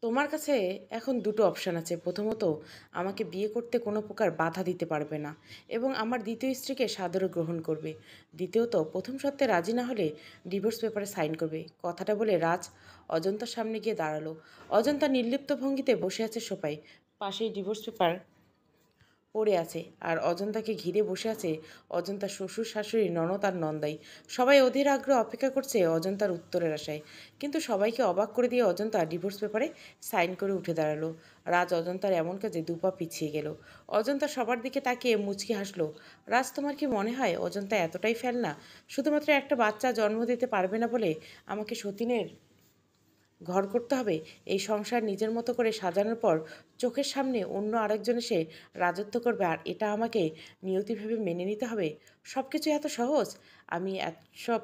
তোমার কাছে এখন দুটো অপশান আছে। প্রথমত, আমাকে বিয়ে করতে কোনো প্রকার বাধা দিতে পারবে না এবং আমার দ্বিতীয় স্ত্রীকে সাদরে গ্রহণ করবে। দ্বিতীয়ত, প্রথম শর্তে রাজি না হলে ডিভোর্স পেপারে সাইন করবে। কথাটা বলে রাজ অজন্তার সামনে গিয়ে দাঁড়ালো। অজন্তা নির্লিপ্ত ভঙ্গিতে বসে আছে সোফায়, পাশেই ডিভোর্স পেপার পড়ে আছে। আর অজন্তাকে ঘিরে বসে আছে অজন্তার শ্বশুর শাশুড়ি, ননদ আর নন্দাই। সবাই অধীর আগ্রহ অপেক্ষা করছে অজন্তার উত্তরের আশায়। কিন্তু সবাইকে অবাক করে দিয়ে অজন্তা ডিভোর্স পেপারে সাইন করে উঠে দাঁড়ালো। রাজ অজন্তার এমন কাজে দুপা পিছিয়ে গেল। অজন্তা সবার দিকে তাকিয়ে মুচকি হাসলো। রাজ, তোমার কি মনে হয় অজন্তা এতটাই ফেলনা? শুধুমাত্র একটা বাচ্চা জন্ম দিতে পারবে না বলে আমাকে সতীনের ঘর করতে হবে? এই সংসার নিজের মতো করে সাজানোর পর চোখের সামনে অন্য আরেকজন এসে রাজত্ব করবে, আর এটা আমাকে নিয়তি ভেবে মেনে নিতে হবে? সব কিছু এত সহজ? আমি সব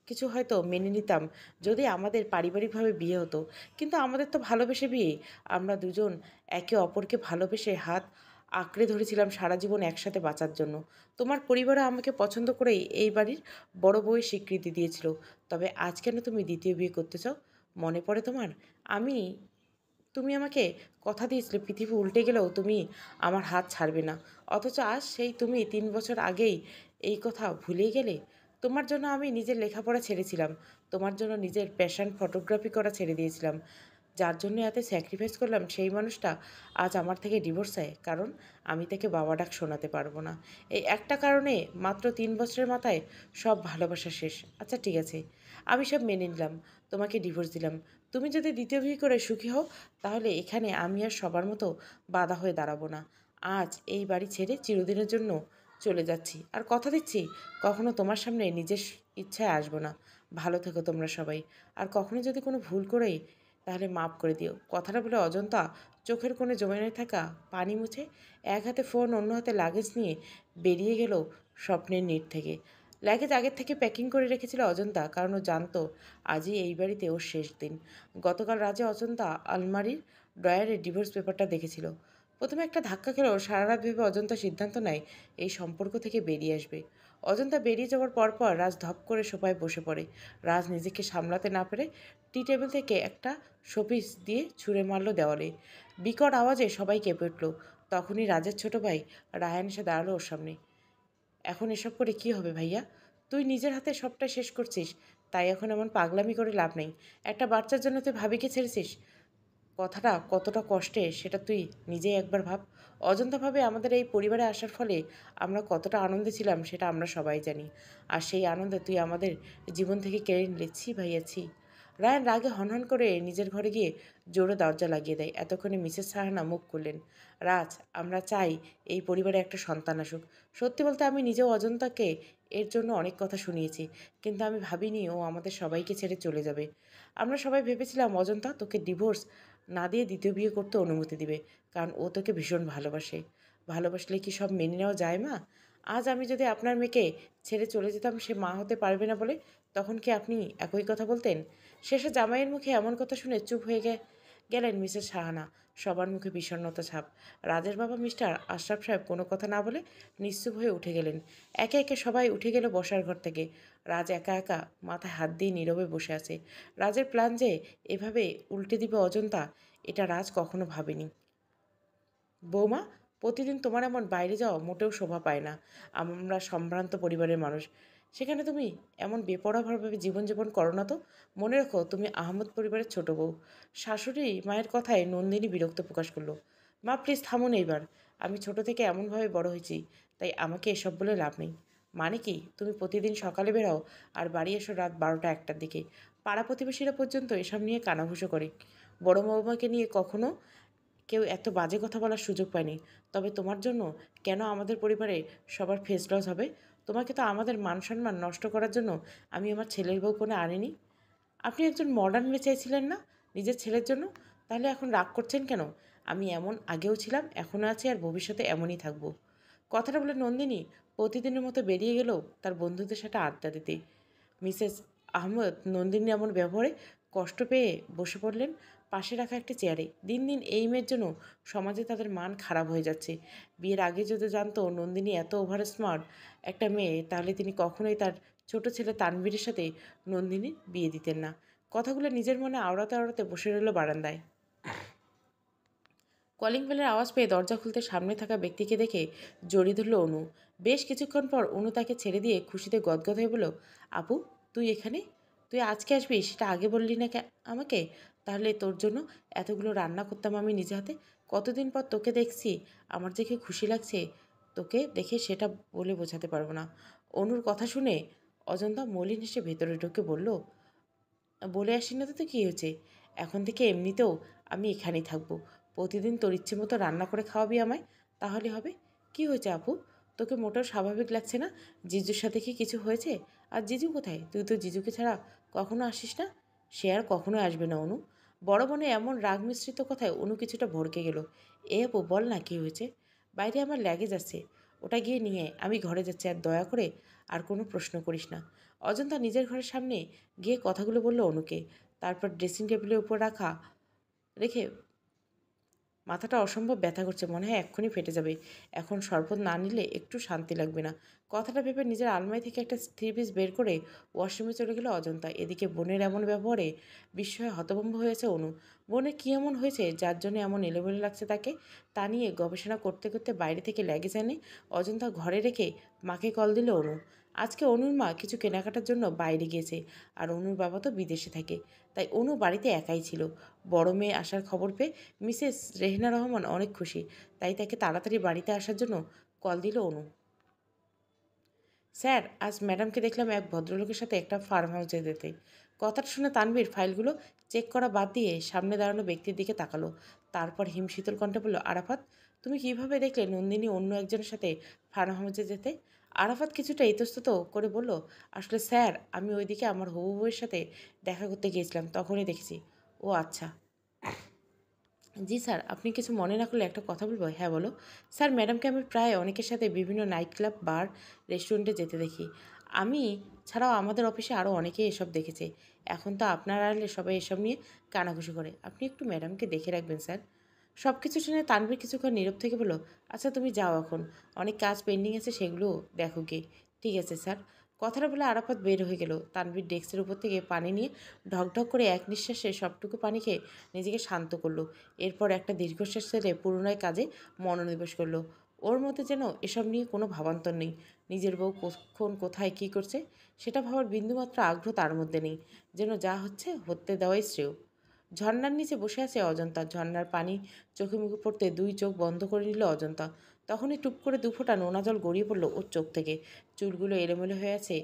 কিছু হয়তো মেনে নিতাম যদি আমাদের পারিবারিকভাবে বিয়ে হতো, কিন্তু আমাদের তো ভালোবেসে বিয়ে। আমরা দুজন একে অপরকে ভালোবেসে হাত আঁকড়ে ধরেছিলাম সারা জীবন একসাথে বাঁচার জন্য। তোমার পরিবারও আমাকে পছন্দ করেই এই বাড়ির বড় বউয়ের স্বীকৃতি দিয়েছিল। তবে আজ কেন তুমি দ্বিতীয় বিয়ে করতে চাও? মনে পড়ে তোমার? আমি তুমি আমাকে কথা দিয়েছিলে পৃথিবী উল্টে গেলেও তুমি আমার হাত ছাড়বে না। অথচ আজ সেই তুমি 3 বছর আগেই এই কথা ভুলেই গেলে। তোমার জন্য আমি নিজের লেখাপড়া ছেড়েছিলাম। তোমার জন্য নিজের প্যাশন ফটোগ্রাফি করা ছেড়ে দিয়েছিলাম। যার জন্য এত স্যাক্রিফাইস করলাম সেই মানুষটা আজ আমার থেকে ডিভোর্স চায়, কারণ আমি তাকে বাবা ডাক শোনাতে পারবো না। এই একটা কারণে মাত্র 3 বছরের মাথায় সব ভালোবাসা শেষ। আচ্ছা ঠিক আছে, আমি সব মেনে নিলাম, তোমাকে ডিভোর্স দিলাম। তুমি যদি দ্বিতীয় বিয়ে করে সুখী হও, তাহলে এখানে আমি আর সবার মতো বাধা হয়ে দাঁড়াবো না। আজ এই বাড়ি ছেড়ে চিরদিনের জন্য চলে যাচ্ছি, আর কথা দিচ্ছি কখনো তোমার সামনে নিজের ইচ্ছায় আসবো না। ভালো থেকো তোমরা সবাই। আর কখনো যদি কোনো ভুল করেই, তাহলে মাফ করে দিও। কথাটা বলে অজন্তা চোখের কোণে জমে থাকা পানি মুছে এক হাতে ফোন, অন্য হাতে লাগেজ নিয়ে বেরিয়ে গেল স্বপ্নের নীড় থেকে। লাগেজ আগের থেকে প্যাকিং করে রেখেছিল অজন্তা, কারণ ও জানতো আজই এই বাড়িতে ওর শেষ দিন। গতকাল রাতে অজন্তা আলমারির ড্রয়ারে ডিভোর্স পেপারটা দেখেছিল। প্রথমে একটা ধাক্কা খেলেও সারা রাত ভেবে অজন্তা সিদ্ধান্ত নেয় এই সম্পর্ক থেকে বেরিয়ে আসবে। অজন্তা বেরিয়ে যাওয়ার পরপর রাজ ধপ করে সোফায় বসে পড়ে। রাজ নিজেকে সামলাতে না পেরে টি টেবিল থেকে একটা শোপিস দিয়ে ছুঁড়ে মারল দেওয়ালে। বিকট আওয়াজে সবাই কেঁপে উঠল। তখনই রাজের ছোট ভাই রায়ান এসে দাঁড়ালো ওর সামনে। এখন এসব করে কি হবে ভাইয়া? তুই নিজের হাতে সবটা শেষ করছিস, তাই এখন এমন পাগলামি করে লাভ নেই। একটা বাচ্চার জন্য তুই ভাবিকে ছেড়েছিস। কথাটা কতটা কষ্টে সেটা তুই নিজেই একবার ভাব। অজান্তভাবে আমাদের এই পরিবারে আসার ফলে আমরা কতটা আনন্দে ছিলাম সেটা আমরা সবাই জানি। আর সেই আনন্দে তুই আমাদের জীবন থেকে কেড়ে নিলে। ছি ভাইয়া, ছি। রায়ান রাগে হনহন করে নিজের ঘরে গিয়ে জোরে দরজা লাগিয়ে দেয়। এতক্ষণে মিসেস সাহানা মুখ খুললেন। রাজ, আমরা চাই এই পরিবারে একটা সন্তান আসুক। সত্যি বলতে আমি নিজেও অজন্তাকে এর জন্য অনেক কথা শুনিয়েছি, কিন্তু আমি ভাবিনি ও আমাদের সবাইকে ছেড়ে চলে যাবে। আমরা সবাই ভেবেছিলাম অজন্তা তোকে ডিভোর্স না দিয়ে দ্বিতীয় বিয়ে করতে অনুমতি দিবে, কারণ ও তোকে ভীষণ ভালোবাসে। ভালোবাসলে কি সব মেনে নেওয়া যায় মা? আজ আমি যদি আপনার মেয়েকে ছেড়ে চলে যেতাম সে মা হতে পারবে না বলে, তখন কি আপনি একই কথা বলতেন? শেষে জামাইয়ের মুখে এমন কথা শুনে চুপ হয়ে গেলেন মিসেস সাহানা। সবার মুখে বিষণ্ণতা ছাপ। রাজের বাবা মিস্টার আশরাফ সাহেব কোনো কথা না বলে নিশ্চুপ হয়ে উঠে গেলেন। একে একে সবাই উঠে গেল বসার ঘর থেকে। রাজ একা একা মাথায় হাত দিয়ে নীরবে বসে আছে। রাজের প্ল্যান যে এভাবে উল্টে দিবে অজন্তা, এটা রাজ কখনো ভাবেনি। বৌমা, প্রতিদিন তোমার এমন বাইরে যাওয়া মোটেও শোভা পায় না। আমরা সম্ভ্রান্ত পরিবারের মানুষ, সেখানে তুমি এমন বেপরোয়াভাবে জীবনযাপন করো না তো। মনে রেখো তুমি আহমদ পরিবারের ছোট বউ। শাশুড়ি মায়ের কথায় নন্দিনী বিরক্ত প্রকাশ করলো। মা প্লিজ থামুন এইবার। আমি ছোট থেকে এমনভাবে বড় হয়েছি, তাই আমাকে এসব বলে লাভ নেই। মানে কি, তুমি প্রতিদিন সকালে বেরাও আর বাড়ি এসো রাত 12টা 1টার দিকে। পাড়া প্রতিবেশীরা পর্যন্ত এসব নিয়ে কানাঘুষো করে। বড় বৌমাকে নিয়ে কখনো কেউ এত বাজে কথা বলার সুযোগ পায়নি। তবে তোমার জন্য কেন আমাদের পরিবারে সবার ফেস লস হবে? তোমাকে তো আমাদের মান সম্মান নষ্ট করার জন্য আমি আমার ছেলের বউ কোনো আনিনি। আপনি একজন মডার্ন মেয়ে চাইছিলেন না নিজের ছেলের জন্য? তাহলে এখন রাগ করছেন কেন? আমি এমন আগেও ছিলাম, এখনও আছি, আর ভবিষ্যতে এমনই থাকবো। কথাটা বলে নন্দিনী প্রতিদিনের মতো বেরিয়ে গেল তার বন্ধুদের সাথে আড্ডা দিতে। মিসেস আহমদ নন্দিনীর এমন ব্যবহারে কষ্ট পেয়ে বসে পড়লেন পাশে রাখা একটি চেয়ারে। দিন দিন এই মেয়ের জন্য সমাজে তাদের মান খারাপ হয়ে যাচ্ছে। বিয়ের আগে যদি জানতো নন্দিনী এত ওভার স্মার্ট একটা মেয়ে, তাহলে তিনি কখনোই তার ছোট ছেলে তানভীরের সাথে নন্দিনীর বিয়ে দিতেন না। কথাগুলো নিজের মনে আওড়াতে আওড়াতে বসে রইল বারান্দায়। কলিং বেলের আওয়াজ পেয়ে দরজা খুলতে সামনে থাকা ব্যক্তিকে দেখে জড়িয়ে ধরল অনু। বেশ কিছুক্ষণ পর অনু তাকে ছেড়ে দিয়ে খুশিতে গদগদ হয়ে বলল, আপু তুই এখানে? তুই আজকে আসবি সেটা আগে বললি না আমাকে? তাহলে তোর জন্য এতগুলো রান্না করতাম আমি নিজে হাতে। কতদিন পর তোকে দেখছি, আমার যে কি খুশি লাগছে তোকে দেখে সেটা বলে বোঝাতে পারবো না। অনুর কথা শুনে অজন্তা মলিন হেসে ভেতরে ঢুকে বলল, বলে আসি না তো কী হয়েছে, এখন থেকে এমনিতেও আমি এখানেই থাকবো। প্রতিদিন তোর ইচ্ছে মতো রান্না করে খাওয়াবি আমায়, তাহলে হবে। কি হয়েছে আপু, তোকে মোটেও স্বাভাবিক লাগছে না? জিজুর সাথে কি কিছু হয়েছে? আর জিজু কোথায়? তুই তো জিজুকে ছাড়া কখনো আসিস না। সে আর কখনো আসবে না অনু। বড় বোনে এমন রাগ মিশ্রিত কথায় অনু কিছুটা ভড়কে গেল। এ আপু বল না কী হয়েছে? বাইরে আমার ল্যাগেজ আছে, ওটা গিয়ে নিয়ে আমি ঘরে যাচ্ছি, আর দয়া করে আর কোনো প্রশ্ন করিস না। অজন্তা নিজের ঘরের সামনে গিয়ে কথাগুলো বলল অনুকে। তারপর ড্রেসিং টেবিলের উপর রেখে মাথাটা অসম্ভব ব্যথা করছে, মনে হয় এক্ষুনি ফেটে যাবে। এখন শরবত না নিলে একটু শান্তি লাগবে না। কথাটা ভেবে নিজের আলমারি থেকে একটা থ্রি পিস বের করে ওয়াশরুমে চলে গেল অজন্তা। এদিকে বোনের এমন ব্যবহারে বিস্ময়ে হতভম্ব হয়েছে অনু। বোনের কী এমন হয়েছে যার জন্য এমন এলোমেলো লাগছে তাকে? তা নিয়ে গবেষণা করতে করতে বাইরে থেকে ল্যাগেজ এনে অজন্তা ঘরে রেখে মাকে কল দিল অনু। আজকে অনুর মা কিছু কেনাকাটার জন্য বাইরে গিয়েছে, আর অনুর বাবা তো বিদেশে থাকে, তাই অনু বাড়িতে একাই ছিল। বড় মেয়ে আসার খবর পেয়ে মিসেস রেহনা রহমান অনেক খুশি, তাই তাকে তাড়াতাড়ি বাড়িতে আসার জন্য কল দিল অনু। স্যার, আজ ম্যাডামকে দেখলাম এক ভদ্রলোকের সাথে একটা ফার্ম হাউসে যেতে। কথাটা শুনে তানভীর ফাইলগুলো চেক করা বাদ দিয়ে সামনে দাঁড়ানো ব্যক্তির দিকে তাকালো। তারপর হিমশীতল কণ্ঠে বলল, আরাফাত, তুমি কিভাবে দেখলে নন্দিনী অন্য একজনের সাথে ফার্ম হাউসে যেতে? আরাফাত কিছুটা ইতস্তত করে বলল, আসলে স্যার, আমি ওইদিকে আমার হবু বউয়ের সাথে দেখা করতে গিয়েছিলাম, তখনই দেখেছি। ও আচ্ছা। জি স্যার, আপনি কিছু মনে না করলে একটা কথা বলবো? হ্যাঁ বলো। স্যার, ম্যাডামকে আমি প্রায় অনেকের সাথে বিভিন্ন নাইট ক্লাব, বার, রেস্টুরেন্টে যেতে দেখি। আমি ছাড়াও আমাদের অফিসে আরও অনেকেই এসব দেখেছে। এখন তো আপনার আড়ালে সবাই এসব নিয়ে কানাঘুষি করে। আপনি একটু ম্যাডামকে দেখে রাখবেন স্যার। সব কিছু শুনে তানভীর কিছুক্ষণ নীরব থেকে বলো, আচ্ছা তুমি যাও এখন, অনেক কাজ পেন্ডিং আছে সেগুলো দেখো গিয়ে। ঠিক আছে স্যার। কথাটা বলে আরাফাত বের হয়ে গেল। তানভীর ডেস্কের উপর থেকে পানি নিয়ে ঢকঢক করে এক নিঃশ্বাসে সবটুকু পানি খেয়ে নিজেকে শান্ত করলো। এরপর একটা দীর্ঘশ্বাস ছেড়ে পুনরায় কাজে মনোনিবেশ করলো। ওর মধ্যে যেন এসব নিয়ে কোনো ভাবান্তর নেই। নিজের বউ কখন কোথায় কী করছে সেটা ভাবার বিন্দুমাত্র আগ্রহ তার মধ্যে নেই। যেন যা হচ্ছে হতে দেওয়াই শ্রেয়। ঝর্ণার নিচে বসে আছে অজন্তা। ঝর্ণার পানি চোখে মুখে পড়তে দুই চোখ বন্ধ করে নিল অজন্তা। তখনই টুপ করে দুফোঁটা নোনা জল গড়িয়ে পড়ল ওর চোখ থেকে। চুলগুলো এলোমেলো হয়ে আছে।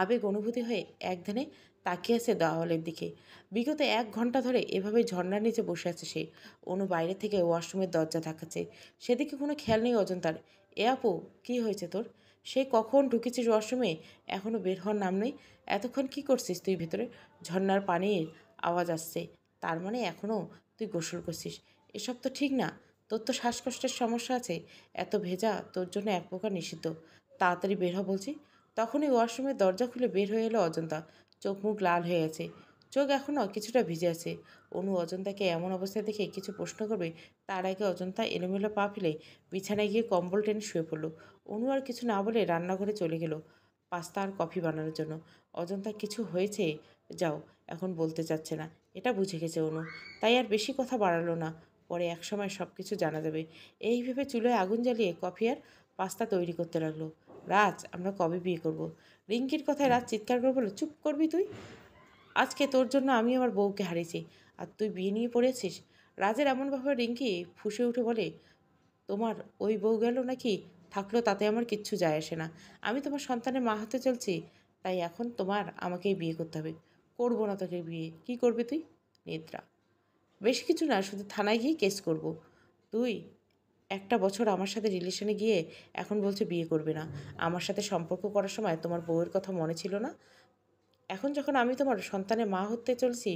আবেগ অনুভূতি হয়ে একধানে তাকিয়ে আছে দেওয়ালের দিকে। বিগত 1 ঘন্টা ধরে এভাবেই ঝর্ণার নিচে বসে আছে সে। অনু বাইরে থেকে ওয়াশরুমের দরজা ধাক্কাচ্ছে। সেদিকে কোনো খেয়াল নেই অজন্তার। এ আপু, কী হয়েছে তোর? সেই কখন ঢুকেছিস ওয়াশরুমে, এখনও বের হওয়ার নাম নেই। এতক্ষণ কী করছিস তুই ভেতরে? ঝর্ণার পানির আওয়াজ আসছে, তার মানে এখনও তুই গোসল করছিস। এসব তো ঠিক না। তোর তো শ্বাসকষ্টের সমস্যা আছে। এত ভেজা তোর জন্য এক প্রকার নিষিদ্ধ। তাড়াতাড়ি বের হ বলছি। তখনই ওয়াশরুমের দরজা খুলে বের হয়ে এলো অজন্তা। চোখ মুখ লাল হয়ে গেছে, চোখ এখনও কিছুটা ভিজে আছে। অনু অজন্তাকে এমন অবস্থায় দেখে কিছু প্রশ্ন করবে তার আগে অজন্তা এলোমেলো পা ফেলে বিছানায় গিয়ে কম্বল টেনে শুয়ে পড়ল। অনু আর কিছু না বলে রান্নাঘরে চলে গেল পাস্তা আর কফি বানানোর জন্য। অজন্তা কিছু হয়েছে যাও, এখন বলতে চাচ্ছে না, এটা বুঝে গেছে অনু। তাই আর বেশি কথা বাড়ালো না। পরে একসময় সব কিছু জানা যাবে। এই ভেবে চুলোয় আগুন জ্বালিয়ে কফি আর পাস্তা তৈরি করতে লাগলো। রাজ, আমরা কবে বিয়ে করব? রিঙ্কির কথায় রাজ চিৎকার করে বলল, চুপ করবি তুই? আজকে তোর জন্য আমি আমার বউকে হারিয়েছি, আর তুই বিয়ে নিয়ে পড়েছিস? রাজের এমনভাবে রিঙ্কি ফুঁসে উঠে বলে, তোমার ওই বউ গেল নাকি থাকলো তাতে আমার কিচ্ছু যায় আসে না। আমি তোমার সন্তানের মা হতে চলছি, তাই এখন তোমার আমাকেই বিয়ে করতে হবে। করবো না তোকে বিয়ে। কি করবি তুই? নিদ্রা। বেশি কিছু না, শুধু থানায় গিয়ে কেস করব। তুই একটা বছর আমার সাথে রিলেশনে গিয়ে এখন বলছে বিয়ে করবে না। আমার সাথে সম্পর্ক করার সময় তোমার বউয়ের কথা মনে ছিল না? এখন যখন আমি তোমার সন্তানের মা হতে চলছি,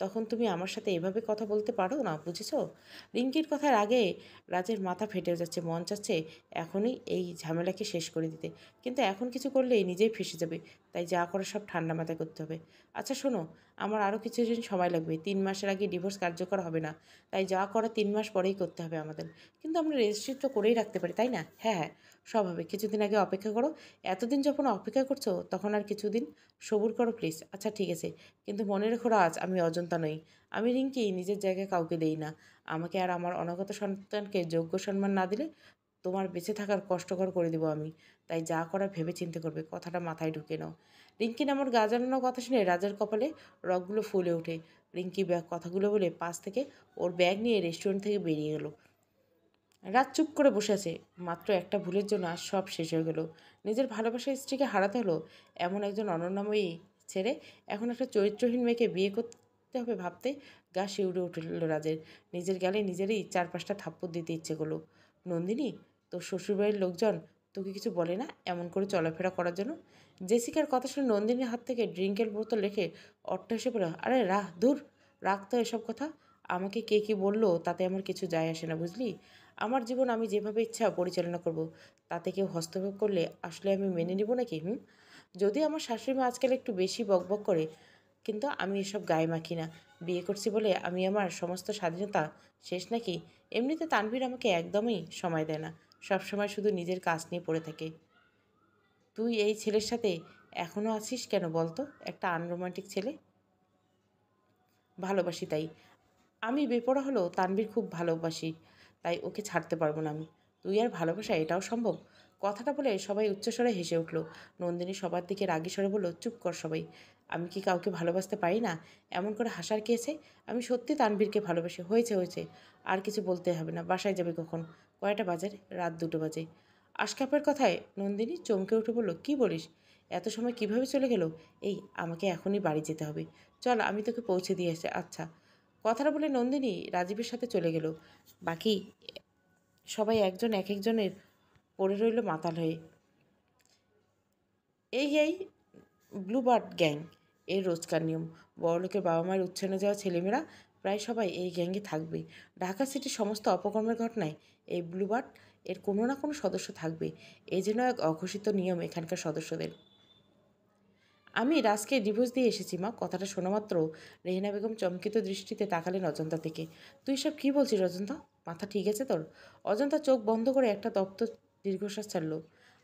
তখন তুমি আমার সাথে এভাবে কথা বলতে পারো না, বুঝেছো? রিঙ্কির কথার আগে রাজের মাথা ফেটে যাচ্ছে, মন চাচ্ছে এখনই এই ঝামেলাকে শেষ করে দিতে। কিন্তু এখন কিছু করলেই নিজেই ফেঁসে যাবে। তাই যা করে সব ঠান্ডা মাথায় করতে হবে। আচ্ছা শোনো, আমার আরও কিছুদিন সময় লাগবে। 3 মাসের আগে ডিভোর্স কার্যকর হবে না। তাই যা করা 3 মাস পরেই করতে হবে আমাদের। কিন্তু আমরা রেজিস্ট্রি তো করেই রাখতে পারি, তাই না? হ্যাঁ হ্যাঁ, সব হবে। কিছুদিন আগে অপেক্ষা করো। এতদিন যখন অপেক্ষা করছো তখন আর কিছুদিন সবুর করো প্লিজ। আচ্ছা ঠিক আছে, কিন্তু মনে রেখো রাজ, আমি অজন্তা অজন্তা নই। আমি রিঙ্কি নিজের জায়গায় কাউকে দেই না। আমাকে আর আমার অনাগত সন্তানকে যোগ্য সম্মান না দিলে তোমার বেঁচে থাকার কষ্টকর করে দেবো আমি। তাই যা করার ভেবে চিন্তে করবে, কথাটা মাথায় ঢুকে নাও। রিঙ্কি নামের গা জ্বালানো কথা শুনে রাজার কপালে রগগুলো ফুলে ওঠে। রিঙ্কি ব্যাগ কথাগুলো বলে পাশ থেকে ওর ব্যাগ নিয়ে রেস্টুরেন্ট থেকে বেরিয়ে গেল। রাত চুপ করে বসে আছে। মাত্র একটা ভুলের জন্য আজ সব শেষ হয়ে গেল। নিজের ভালোবাসার স্ত্রীকে হারাতে হলো। এমন একজন অনন্যময়ী ছেড়ে এখন একটা চরিত্রহীন মেয়েকে বিয়ে করতে হবে ভাবতে গা শিউরে উঠল রাজের। নিজের গালে নিজেরই 4-5টা থাপ্পড় দিতে ইচ্ছে করলো। নন্দিনী, তোর শ্বশুরবাড়ির লোকজন তোকে কিছু বলে না এমন করে চলাফেরা করার জন্য? জেসিকার কথা শুনে নন্দিনীর হাত থেকে ড্রিঙ্কের বোতল রেখে অট্টহাসি পড়ে, আরে রাহ, দূর, রাখ তো এসব কথা। আমাকে কে কী বললো তাতে আমার কিছু যায় আসে না, বুঝলি? আমার জীবন আমি যেভাবে ইচ্ছা পরিচালনা করব। তাতে কেউ হস্তক্ষেপ করলে আসলে আমি মেনে নিব নাকি? যদি আমার শাশুড়ি মা আজকাল একটু বেশি বকবক করে, কিন্তু আমি এসব গায়ে মাখি না। বিয়ে করছি বলে আমি আমার সমস্ত স্বাধীনতা শেষ নাকি? এমনিতে তানভীর আমাকে একদমই সময় দেয় না। সবসময় শুধু নিজের কাজ নিয়ে পড়ে থাকে। তুই এই ছেলের সাথে এখনও আছিস কেন বলতো? একটা আনরোমান্টিক ছেলে। ভালোবাসি তাই। আমি বেপরোয়া হলেও তানভীর খুব ভালোবাসি, তাই ওকে ছাড়তে পারবো না আমি। তুই আর ভালোবাসা, এটাও সম্ভব? কথাটা বলে সবাই উচ্চস্বরে হেসে উঠল। নন্দিনী সবার দিকে রাগী স্বরে বলল, চুপ কর সবাই। আমি কি কাউকে ভালোবাসতে পারি না? এমন করে হাসার কি আছে? আমি সত্যি তানভীরকে ভালোবাসি। হয়েছে হয়েছে, আর কিছু বলতে হবে না। বাসায় যাবে কখন? কয়টা বাজে? রাত 2টো বাজে। আশকাপের কথায় নন্দিনী চমকে উঠে বলল, কি বলিস? এত সময় কিভাবে চলে গেল? এই, আমাকে এখনই বাড়ি যেতে হবে। চল, আমি তোকে পৌঁছে দিয়ে আসি। আচ্ছা। কথাটা বলে নন্দিনী রাজীবের সাথে চলে গেল। বাকি সবাই একজন এক একজনের পড়ে রইল মাতাল হয়ে। এই ব্লুবার্ড গ্যাং এর রোজকার নিয়ম। বড়লোকের বাবা মায়ের উচ্ছন্নে যাওয়া ছেলেমেয়েরা প্রায় সবাই এই গ্যাংয়ে থাকবে। ঢাকা সিটির সমস্ত অপকর্মের ঘটনায় এই ব্লুবার্ড এর কোনো না কোনো সদস্য থাকবে। এই যেন এক অঘোষিত নিয়ম এখানকার সদস্যদের। আমি রাজকে ডিভোর্স দিয়ে এসেছি মা। কথাটা শোনা মাত্র রেহেনা বেগম চমকিত দৃষ্টিতে তাকালেন অজন্তা দিকে। তুই সব কী বলছিস অজন্তা? মাথা ঠিক আছে তোর? অজন্তা চোখ বন্ধ করে একটা তপ্ত দীর্ঘশ্বাস ছাড়ল।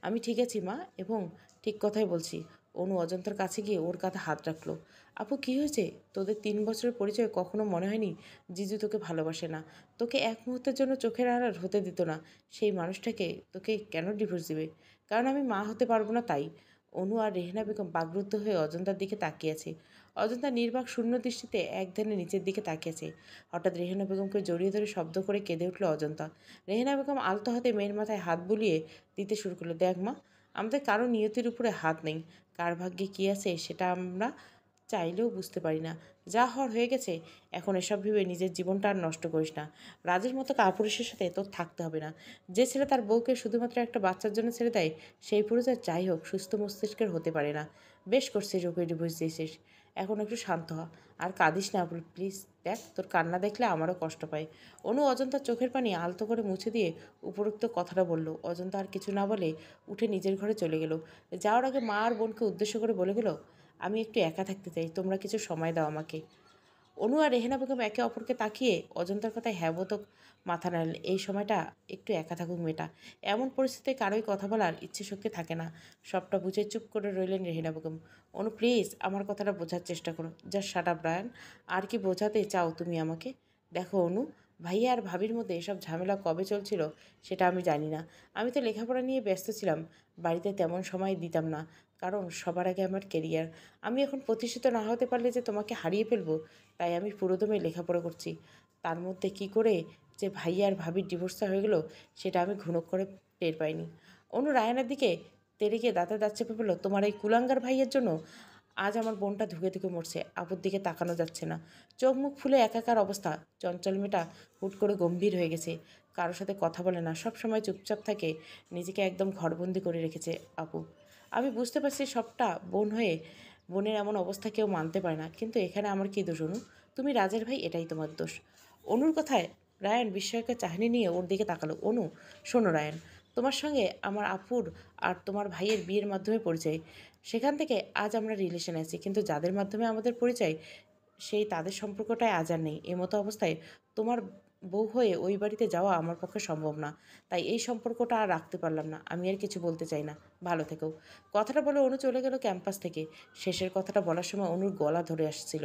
আমি ঠিক আছি মা, এবং ঠিক কথাই বলছি। অনু অজন্তার কাছে গিয়ে ওর কাঁধে হাত রাখলো। আপু, কী হয়েছে? তোদের 3 বছরের পরিচয় কখনো মনে হয়নি জিজু তোকে ভালোবাসে না, তোকে এক মুহূর্তের জন্য চোখের আড়াল হতে দিত না? সেই মানুষটাকে তোকে কেন ডিভোর্স দিবে? কারণ আমি মা হতে পারবো না তাই। অনু আর রেহেনা বেগম বাকরুদ্ধ হয়ে অজন্তার দিকে তাকিয়েছে। অজন্তা নির্বাক শূন্য দৃষ্টিতে এক ধ্যানে নিচের দিকে তাকিয়েছে। হঠাৎ রেহেনা বেগমকে জড়িয়ে ধরে শব্দ করে কেঁদে উঠল অজন্তা। রেহেনা বেগম আলতো হাতে মেয়ের মাথায় হাত বুলিয়ে দিতে শুরু করলো। দেখ মা, আমাদের কারো নিয়তির উপরে হাত নেই। কার ভাগ্যে কী আছে সেটা আমরা চাইলেও বুঝতে পারি না। যা হওয়ার হয়ে গেছে। এখন এসব ভেবে নিজের জীবনটা আর নষ্ট করিস না। রাজের মতো কাপুরুষের সাথে তোর থাকতে হবে না। যে ছেলে তার বউকে শুধুমাত্র একটা বাচ্চার জন্য ছেড়ে দেয়, সেই পুরুষ আর যাই হোক সুস্থ মস্তিষ্কের হতে পারে না। বেশ করছিস ওকে ডিভোর্স দিয়েছিস। এখন একটু শান্ত হ, আর কাঁদিস না প্লিজ। দেখ, তোর কান্না দেখলে আমারও কষ্ট পায়। অনু অজন্তার চোখের পানি আলতো করে মুছে দিয়ে উপরোক্ত কথাটা বলল। অজন্তা আর কিছু না বলে উঠে নিজের ঘরে চলে গেল। যাওয়ার আগে মা আর বোনকে উদ্দেশ্য করে বলে গেল, আমি একটু একা থাকতে চাই, তোমরা কিছু সময় দাও আমাকে। অনু আর রেহেনা বেগম একে অপরকে তাকিয়ে অজন্তার কথায় হ্যাবোতক মাথা নাড়লেন। এই সময়টা একটু একা থাকুক মেয়েটা। এমন পরিস্থিতিতে কারোই কথা বলার ইচ্ছে শক্তি থাকে না। সবটা বুঝে চুপ করে রইলেন রেহেনা বেগম। অনু, প্লিজ আমার কথাটা বোঝার চেষ্টা করো। Just shut up Rayan. আর কি বোঝাতে চাও তুমি আমাকে? দেখো অনু, ভাইয়া আর ভাবির মধ্যে এসব ঝামেলা কবে চলছিল সেটা আমি জানি না। আমি তো লেখাপড়া নিয়ে ব্যস্ত ছিলাম, বাড়িতে তেমন সময় দিতাম না। কারণ সবার আগে আমার কেরিয়ার। আমি এখন প্রতিষ্ঠিত না হতে পারলে যে তোমাকে হারিয়ে ফেলবো, তাই আমি পুরোদমে লেখাপড়া করছি। তার মধ্যে কি করে যে ভাইয়া আর ভাবির ডিভোর্সটা হয়ে গেল সেটা আমি ঘুণক করে টের পাইনি। অনু রায়ানের দিকে তেড়ে গিয়ে দাঁতে দাঁত চেপে ফেলল, তোমার এই কুলাঙ্গার ভাইয়ের জন্য আজ আমার বোনটা ধুকে ধুকে মরছে। আপুর দিকে তাকানো যাচ্ছে না। চোখ মুখ ফুলে একাকার অবস্থা। চঞ্চল মেয়েটা হুট করে গম্ভীর হয়ে গেছে। কারোর সাথে কথা বলে না, সব সময় চুপচাপ থাকে। নিজেকে একদম ঘরবন্দি করে রেখেছে আপু। আমি বুঝতে পারছি সবটা। বোন হয়ে বোনের এমন অবস্থা কেউ মানতে পারে না, কিন্তু এখানে আমার কী দোষ অনু? তুমি রাজের ভাই, এটাই তোমার দোষ। অনুর কথায় রায়ান বিস্ময়কর চাহনি নিয়ে ওর দিকে তাকালো। অনু, শোনো রায়ান, তোমার সঙ্গে আমার আপুর আর তোমার ভাইয়ের বিয়ের মাধ্যমে পরিচয়। সেখান থেকে আজ আমরা রিলেশনে আছি, কিন্তু যাদের মাধ্যমে আমাদের পরিচয় সেই তাদের সম্পর্কটাই আজ আর নেই। এমতো অবস্থায় তোমার বউ হয়ে ওই বাড়িতে যাওয়া আমার পক্ষে সম্ভব না। তাই এই সম্পর্কটা আর রাখতে পারলাম না। আমি আর কিছু বলতে চাই না। ভালো থেকো। কথাটা বলে অনু চলে গেল ক্যাম্পাস থেকে। শেষের কথাটা বলার সময় অনুর গলা ধরে আসছিল।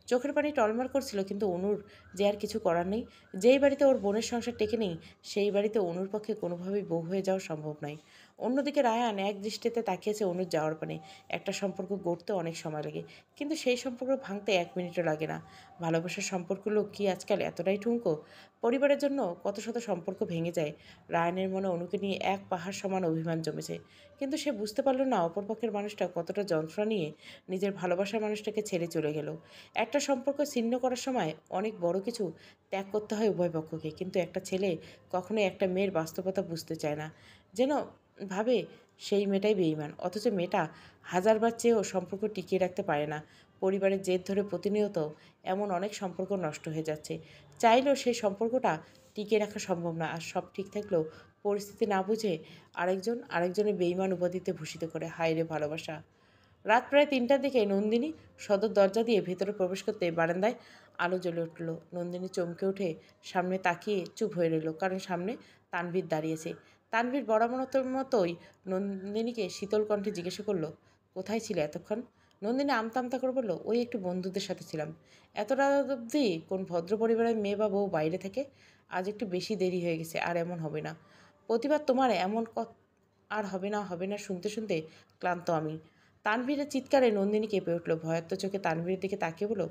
চোখের পানি টলমল করছিল, কিন্তু অনুর যে আর কিছু করার নেই। যেই বাড়িতে ওর বোনের সংসার টেকে নেই, সেই বাড়িতে অনুর পক্ষে কোনোভাবেই বউ হয়ে যাওয়া সম্ভব নয়। অন্যদিকে রায়ান এক দৃষ্টিতে তাকিয়েছে অনুর যাওয়ার পানে। একটা সম্পর্ক গড়তে অনেক সময় লাগে, কিন্তু সেই সম্পর্ক ভাঙতে 1 মিনিটও লাগে না। ভালোবাসার সম্পর্কগুলো কি আজকাল এতটাই ঠুনকো? পরিবারের জন্য কত শত সম্পর্ক ভেঙে যায়। রায়ানের মনে অনুকে নিয়ে এক পাহাড় সমান অভিমান জমেছে, কিন্তু সে বুঝতে পারল না অপরপক্ষের মানুষটা কতটা যন্ত্রণা নিয়ে নিজের ভালোবাসার মানুষটাকে ছেড়ে চলে গেল। একটা সম্পর্ক ছিন্ন করার সময় অনেক বড় কিছু ত্যাগ করতে হয় উভয় পক্ষকে, কিন্তু একটা ছেলে কখনোই একটা মেয়ের বাস্তবতা বুঝতে চায় না। যেন ভাবে সেই মেয়েটাই বেঈমান, অথচ মেয়েটা হাজারবার চেয়েও সম্পর্ক টিকিয়ে রাখতে পারে না। পরিবারের জেদ ধরে প্রতিনিয়ত এমন অনেক সম্পর্ক নষ্ট হয়ে যাচ্ছে। চাইলেও সেই সম্পর্কটা টিকিয়ে রাখা সম্ভব না। আর সব ঠিক থাকলেও পরিস্থিতি না বুঝে আরেকজনের বেঈমান উপাধিতে ভূষিত করে। হায় রে ভালোবাসা! রাত প্রায় 3টার দিকে নন্দিনী সদর দরজা দিয়ে ভেতরে প্রবেশ করতে বারান্দায় আলো জ্বলে উঠল। নন্দিনী চমকে উঠে সামনে তাকিয়ে চুপ হয়ে রইল, কারণ সামনে তানভীর দাঁড়িয়েছে। তানভীর বরাবরের মতোই নন্দিনীকে শীতল কণ্ঠে জিজ্ঞাসা করলো, কোথায় ছিলে এতক্ষণ? নন্দিনী আমতা আমতা করে বলল, ওই একটু বন্ধুদের সাথে ছিলাম। এত রাত অবধি কোন ভদ্র পরিবারের মেয়ে বা বউ বাইরে থেকে? আজ একটু বেশি দেরি হয়ে গেছে, আর এমন হবে না। প্রতিবার তোমার এমন আর হবে না শুনতে শুনতে ক্লান্ত আমি। তানভীরের চিৎকারে নন্দিনী কেঁপে উঠল। ভয়ার্ত চোখে তানভীরের দিকে তাকিয়ে বলল,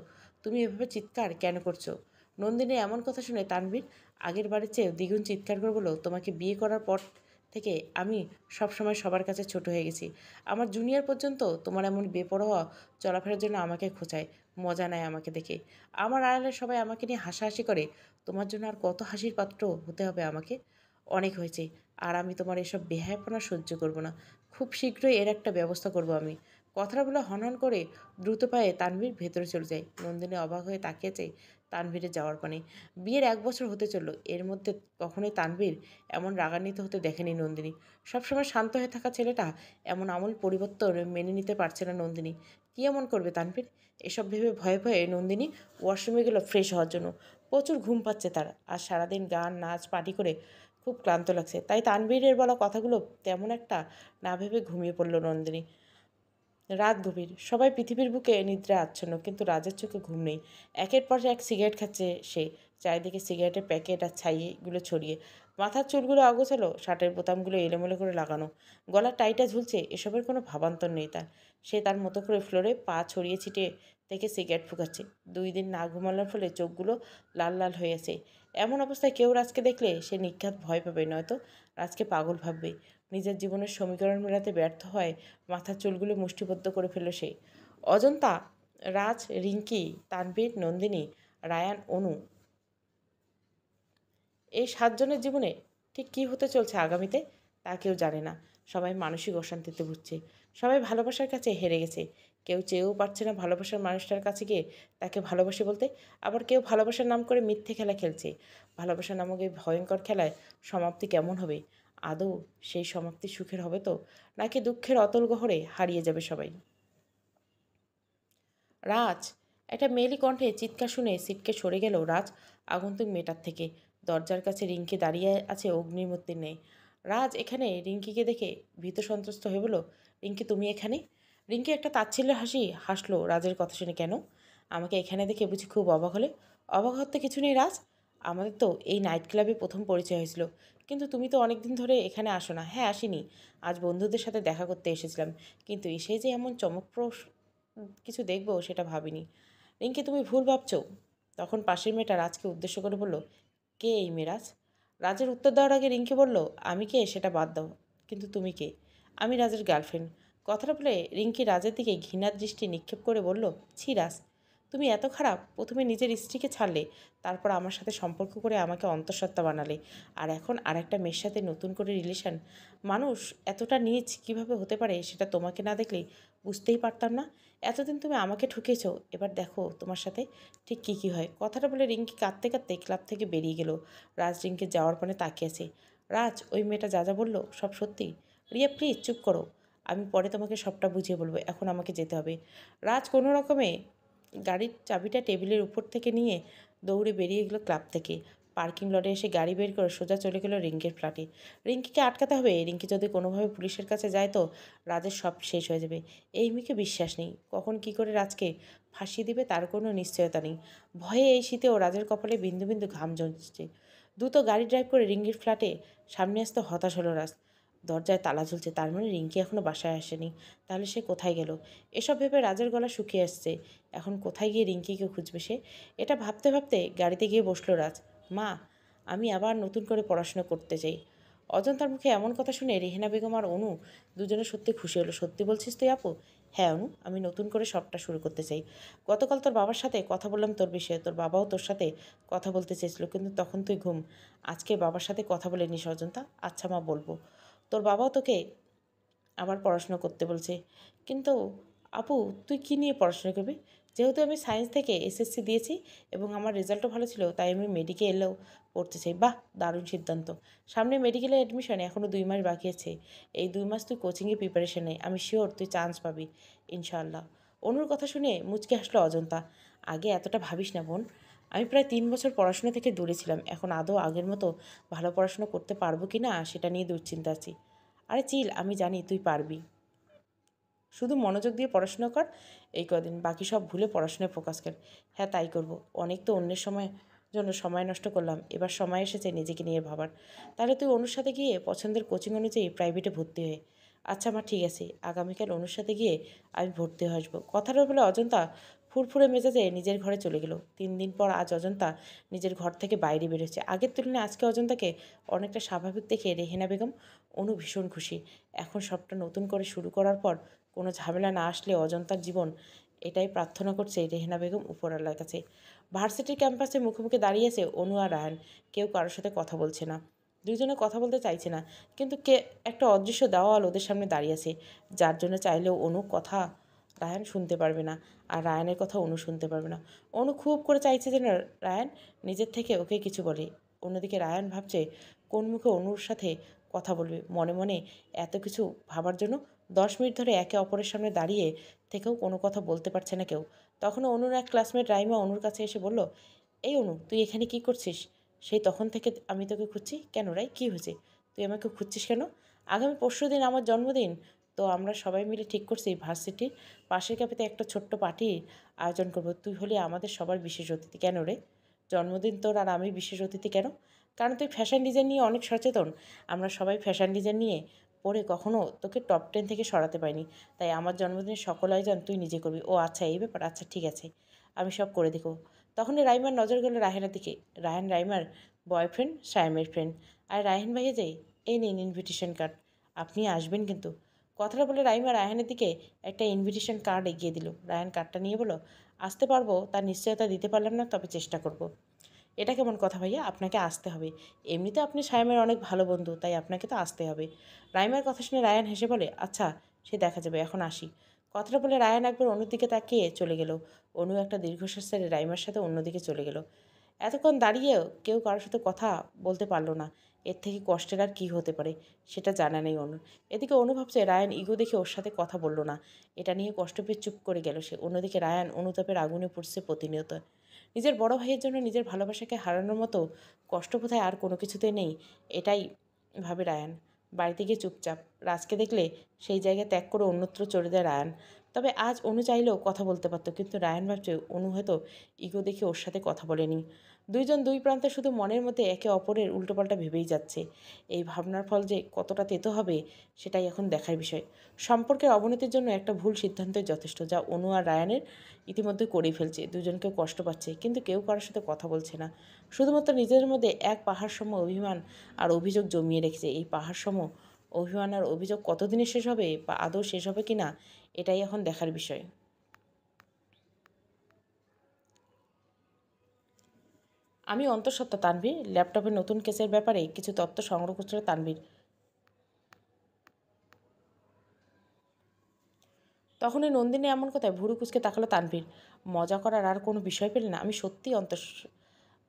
তুমি এভাবে চিৎকার কেন করছো? নন্দিনী এমন কথা শুনে তানভীর আগের বারের চেয়ে দ্বিগুণ চিৎকার করে বলল, তোমাকে বিয়ে করার পর থেকে আমি সবসময় সবার কাছে ছোট হয়ে গেছি। আমার জুনিয়র পর্যন্ত তোমার এমন বেপরোয়া চলাফেরার জন্য আমাকে খোঁচায়, মজা নেয় আমাকে দেখে। আমার আড়ালে সবাই আমাকে নিয়ে হাসাহাসি করে। তোমার জন্য আর কত হাসির পাত্র হতে হবে আমাকে? অনেক হয়েছে। আর আমি তোমার এসব বেহায়াপনা সহ্য করব না। খুব শীঘ্রই এর একটা ব্যবস্থা করব আমি। কথাটা বলে হনহন করে দ্রুত পায়ে তানভীর ভেতরে চলে যায়। নন্দিনী অবাক হয়ে তাকিয়েছে তানভীরের যাওয়ার পানে। বিয়ের 1 বছর হতে চলল, এর মধ্যে কখনোই তানভীর এমন রাগান্বিত হতে দেখেনি নন্দিনী। সবসময় শান্ত হয়ে থাকা ছেলেটা এমন আমূল পরিবর্তন মেনে নিতে পারছে না নন্দিনী। কী এমন করবে তানভীর? এসব ভেবে ভয়ে ভয়ে নন্দিনী ওয়াশরুমে গেল ফ্রেশ হওয়ার জন্য। প্রচুর ঘুম পাচ্ছে তার, আর সারাদিন গান নাচ পার্টি করে খুব ক্লান্ত লাগছে। তাই তানভীরের বলা কথাগুলো তেমন একটা না ভেবে ঘুমিয়ে পড়ল নন্দিনী। রাত গভীর, সবাই পৃথিবীর বুকে নিদ্রা আচ্ছন্ন, কিন্তু রাজের চোখে ঘুম নেই। একের পর এক সিগারেট খাচ্ছে সে, চারিদিকে সিগারেটের প্যাকেট আর ছাইগুলো ছড়িয়ে। মাথার চুলগুলো অগোছালো, শার্টের বোতামগুলো এলোমেলো করে লাগানো, গলার টাইটা ঝুলছে। এসবের কোনো ভাবান্তর নেই তার। সে তার মতো করে ফ্লোরে পা ছড়িয়ে ছিটিয়ে থেকে সিগারেট ফুঁকাচ্ছে। 2 দিন না ঘুমানোর ফলে চোখগুলো লাল লাল হয়ে আছে। এমন অবস্থায় কেউ রাজকে দেখলে সে নিঘাত ভয় পাবে, নয়তো রাজকে পাগল ভাববে। নিজের জীবনের সমীকরণ মেলাতে ব্যর্থ হয় মাথার চুলগুলো মুষ্টিবদ্ধ করে ফেলল সে। অজন্তা, রাজ, রিঙ্কি, তানভীর, নন্দিনী, রায়ান, অনু, এই 7 জনের জীবনে ঠিক কী হতে চলছে আগামীতে তা কেউ জানে না। সবাই মানসিক অশান্তিতে ভুগছে। সবাই ভালোবাসার কাছে হেরে গেছে। কেউ চেয়েও পারছে না ভালোবাসার মানুষটার কাছে গিয়ে তাকে ভালোবাসে বলতে। আবার কেউ ভালোবাসার নাম করে মিথ্যে খেলা খেলছে। ভালোবাসা নামক এই ভয়ঙ্কর খেলায় সমাপ্তি কেমন হবে? আদৌ সেই সমাপ্তি সুখের হবে তো, নাকি দুঃখের অতল গহরে হারিয়ে যাবে সবাই? রাজ! একটা মেয়েলি কণ্ঠে চিৎকার শুনে সিটকে সরে গেল রাজ আগন্তুক মেয়েটার থেকে। দরজার কাছে রিঙ্কি দাঁড়িয়ে আছে অগ্নিমূর্তির ন্যায়। রাজ এখানে রিঙ্কিকে দেখে ভীত সন্ত্রস্ত হয়ে বলল, রিঙ্কি তুমি এখানে? রিঙ্কি একটা তাচ্ছিল্যের হাসি হাসলো রাজের কথা শুনে। কেন? আমাকে এখানে দেখে বুঝি খুব অবাক হলে? অবাক হতে কিছু নেই রাজ। আমাদের তো এই নাইট ক্লাবে প্রথম পরিচয় হয়েছিল, কিন্তু তুমি তো অনেক দিন ধরে এখানে আসো না। হ্যাঁ, আসিনি। আজ বন্ধুদের সাথে দেখা করতে এসেছিলাম, কিন্তু এসে যে এমন চমকপ্রদ কিছু দেখবো সেটা ভাবিনি। রিঙ্কি তুমি ভুল ভাবছো। তখন পাশের মেয়েটা রাজকে উদ্দেশ্য করে বলল, কে এই মেরাজ? রাজের উত্তর দেওয়ার আগে রিঙ্কি বলল, আমি কে সেটা বাদ দাও, কিন্তু তুমি কে? আমি রাজের গার্লফ্রেন্ড। কথাটা বলে রিঙ্কি রাজের দিকে ঘৃণার দৃষ্টি নিক্ষেপ করে বলল, ছি রাজ, তুমি এত খারাপ। প্রথমে নিজের স্ত্রীকে ছাড়লে, তারপর আমার সাথে সম্পর্ক করে আমাকে অন্তঃসত্ত্বা বানালে, আর এখন আরেকটা মেয়ের সাথে নতুন করে রিলেশন। মানুষ এতটা নীচ কীভাবে হতে পারে সেটা তোমাকে না দেখলেই বুঝতেই পারতাম না। এতদিন তুমি আমাকে ঠকিয়েছো, এবার দেখো তোমার সাথে ঠিক কী কী হয়। কথাটা বলে রিঙ্কি কাঁদতে কাঁদতে ক্লাব থেকে বেরিয়ে গেল। রাজ রিঙ্কির যাওয়ার পরে তাকিয়েছে। রাজ, ওই মেয়েটা যা যা বললো সব সত্যি? রিয়া প্লিজ চুপ করো, আমি পরে তোমাকে সবটা বুঝিয়ে বলবো, এখন আমাকে যেতে হবে। রাজ কোনো রকমে গাড়ির চাবিটা টেবিলের উপর থেকে নিয়ে দৌড়ে বেরিয়ে গেল ক্লাব থেকে। পার্কিং লটে এসে গাড়ি বের করে সোজা চলে গেল রিঙ্কির ফ্ল্যাটে। রিঙ্কিকে আটকাতে হবে। রিঙ্কি যদি কোনোভাবে পুলিশের কাছে যায় তো রাজের সব শেষ হয়ে যাবে। এই মেয়েকে বিশ্বাস নেই, কখন কি করে রাজকে ফাঁসিয়ে দিবে তার কোনো নিশ্চয়তা নেই। ভয়ে এই শীতেও রাজের কপালে বিন্দু বিন্দু ঘাম জমছে। দ্রুত গাড়ি ড্রাইভ করে রিঙ্কির ফ্ল্যাটে সামনে আসতে হতাশ হলো রাজ। দরজায় তালা ঝুলছে, তার মানে রিঙ্কি এখনও বাসায় আসেনি। তাহলে সে কোথায় গেল? এসব ভেবে রাজের গলা শুকিয়ে আসছে। এখন কোথায় গিয়ে রিঙ্কিকে খুঁজবে সে? এটা ভাবতে ভাবতে গাড়িতে গিয়ে বসলো রাজ। মা, আমি আবার নতুন করে পড়াশোনা করতে চাই। অজন্তার মুখে এমন কথা শুনে রেহেনা বেগম আর অনু দুজনে সত্যি খুশি হলো। সত্যি বলছিস তুই আপু? হ্যাঁ অনু, আমি নতুন করে সবটা শুরু করতে চাই। গতকাল তোর বাবার সাথে কথা বললাম তোর বিষয়ে। তোর বাবাও তোর সাথে কথা বলতে চেয়েছিল, কিন্তু তখন তুই ঘুম। আজকে বাবার সাথে কথা বলে নিস অজন্তা। আচ্ছা মা, বলবো। তোর বাবাও তোকে আবার পড়াশোনা করতে বলছে। কিন্তু আপু, তুই কী নিয়ে পড়াশোনা করবি? যেহেতু আমি সায়েন্স থেকে এসএসসি দিয়েছি এবং আমার রেজাল্টও ভালো ছিল, তাই আমি মেডিকেলেও পড়তে চাই। বাহ, দারুণ সিদ্ধান্ত। সামনে মেডিকেলের অ্যাডমিশন, এখনও 2 মাস বাকি আছে। এই 2 মাস তুই কোচিংয়ে প্রিপারেশন নেই। আমি শিওর তুই চান্স পাবি, ইনশাআল্লাহ। অনুর কথা শুনে মুচকে হাসলো অজন্তা। আগে এতটা ভাবিস না বোন। আমি প্রায় 3 বছর পড়াশোনা থেকে দূরে ছিলাম। এখন আদৌ আগের মতো ভালো পড়াশোনা করতে পারবো কি না সেটা নিয়ে দুশ্চিন্তা আছি। আরে চিল, আমি জানি তুই পারবি। শুধু মনোযোগ দিয়ে পড়াশোনা কর এই কদিন, বাকি সব ভুলে পড়াশোনায় ফোকাস কর। হ্যাঁ, তাই করব। অনেক তো অন্যের জন্য সময় নষ্ট করলাম, এবার সময় এসেছে নিজেকে নিয়ে ভাবার। তাহলে তুই অনুর সাথে গিয়ে পছন্দের কোচিং অনুযায়ী প্রাইভেটে ভর্তি হয়ে। আচ্ছা মা, ঠিক আছে, আগামীকাল অনুর সাথে গিয়ে আমি ভর্তি হয়ে আসবো। কথাটা বলে অজন্তা ফুরফুরে মেজাজে নিজের ঘরে চলে গেল। 3 দিন পর আজ অজন্তা নিজের ঘর থেকে বাইরে বেরোচ্ছে। আগের তুলনায় আজকে অজন্তাকে অনেকটা স্বাভাবিক দেখে রেহেনা বেগম, অনু ভীষণ খুশি। এখন সবটা নতুন করে শুরু করার পর কোনো ঝামেলা না আসলে অজন্তার জীবন, এটাই প্রার্থনা করছে রেহেনা বেগম উপরওয়ালার কাছে। ভার্সিটির ক্যাম্পাসে মুখোমুখি দাঁড়িয়ে আছে অনু আর রায়ান। কেউ কারোর সাথে কথা বলছে না। দুজনে কথা বলতে চাইছে না, কিন্তু একটা অদৃশ্য দেওয়াল ওদের সামনে দাঁড়িয়ে আছে, যার জন্য চাইলেও অনু কথা রায়ান শুনতে পারবে না, আর রায়ানের কথা অনু শুনতে পারবে না। অনু খুব করে চাইছে যেন রায়ান নিজের থেকে ওকে কিছু বলে। অন্যদিকে রায়ান ভাবছে কোন মুখে অনুর সাথে কথা বলবে। মনে মনে এত কিছু ভাবার জন্য 10 মিনিট ধরে একে অপরের সামনে দাঁড়িয়ে থেকেও কোনো কথা বলতে পারছে না কেউ। তখনও অনুর এক ক্লাসমেট রাইমা অনুর কাছে এসে বলল, এই অনু, তুই এখানে কি করছিস? সেই তখন থেকে আমি তোকে খুঁজছি। কেন রাই, কী হয়েছে? তুই আমাকে খুঁজছিস কেন? আগামী পরশুদিন আমার জন্মদিন, তো আমরা সবাই মিলে ঠিক করছি ভার্সিটির পাশের ক্যাফেতে একটা ছোট্ট পার্টির আয়োজন করব। তুই হলি আমাদের সবার বিশেষ অতিথি। কেন রে? জন্মদিন তোর আর আমি বিশেষ অতিথি কেন? কারণ তুই ফ্যাশন ডিজাইন নিয়ে অনেক সচেতন। আমরা সবাই ফ্যাশন ডিজাইন নিয়ে পড়ে কখনো তোকে টপ 10 থেকে সরাতে পারিনি, তাই আমার জন্মদিনের সকল আয়োজন তুই নিজে করবি। ও আচ্ছা, এই ব্যাপার। আচ্ছা ঠিক আছে, আমি সব করে দেখব। তখনই রাইমার নজর গেল রায়হানের দিকে। রায়হান রাইমার বয়ফ্রেন্ড, সায়েমের ফ্রেন্ড। আর রায়হান ভাইয়া যাই, এই নিন ইনভিটেশন কার্ড, আপনি আসবেন কিন্তু। কথাটা বলে রাইমা রায়হানের দিকে একটা ইনভিটেশন কার্ড এগিয়ে দিল। রায়হান কার্ডটা নিয়ে বলো, আসতে পারবো তার নিশ্চয়তা দিতে পারলাম না, তবে চেষ্টা করব। এটা কেমন কথা ভাইয়া? আপনাকে আসতে হবে। এমনিতে আপনি সায়েমের অনেক ভালো বন্ধু, তাই আপনাকে তো আসতে হবে। রাইমার কথা শুনে রায়ান হেসে বলে, আচ্ছা সে দেখা যাবে, এখন আসি। কথাটা বলে রায়ান একবার অন্যদিকে দিকে তাকিয়ে চলে গেল। অনু একটা দীর্ঘশ্বাস ছেড়ে রাইমার সাথে অন্যদিকে চলে গেল। এতক্ষণ দাঁড়িয়েও কেউ কারোর সাথে কথা বলতে পারলো না। এর থেকে কষ্টের আর কী হতে পারে সেটা জানা নেই অনুর। এদিকে অনু ভাবছে রায়ান ইগো দেখে ওর সাথে কথা বলল না, এটা নিয়ে কষ্ট পেয়ে চুপ করে গেল সে। অন্যদিকে রায়ান অনুতাপের আগুনে পড়ছে প্রতিনিয়ত। নিজের বড় ভাইয়ের জন্য নিজের ভালোবাসাকে হারানোর মতো কষ্ট বোধহয় আর কোনো কিছুতে নেই, এটাই ভাবে রায়ান। বাড়িতে গিয়ে চুপচাপ। রাজকে দেখলে সেই জায়গা ত্যাগ করে অন্যত্র চলে যায় রায়ান। তবে আজ অনু চাইলেও কথা বলতে পারত, কিন্তু রায়ান ভাবছে অনু হয়তো ইগো দেখে ওর সাথে কথা বলেনি। দুইজন দুই প্রান্তে শুধু মনের মধ্যে একে অপরের উল্টোপাল্টা ভেবেই যাচ্ছে। এই ভাবনার ফল যে কতটা তেতো হবে সেটাই এখন দেখার বিষয়। সম্পর্কের অবনতির জন্য একটা ভুল সিদ্ধান্তই যথেষ্ট, যা অনু আর রায়ানের ইতিমধ্যে করেই ফেলছে। দুজনকেও কষ্ট পাচ্ছে, কিন্তু কেউ কারোর সাথে কথা বলছে না। শুধুমাত্র নিজেদের মধ্যে এক পাহাড়সম অভিমান আর অভিযোগ জমিয়ে রেখেছে। এই পাহাড়সম অভিমান আর অভিযোগ কতদিনে শেষ হবে, বা আদৌ শেষ হবে কি না, এটাই এখন দেখার বিষয়। আমি অন্তঃসত্ত্বা তানভীর। ল্যাপটপে নতুন কেসের ব্যাপারে কিছু তথ্য সংগ্রহ করছিল তানভীর। তখনই নন্দিনী এমন কথায় ভুরু কুচকে তাকালো তানভীর। মজা করার আর কোনো বিষয় পেলে না? আমি সত্যিই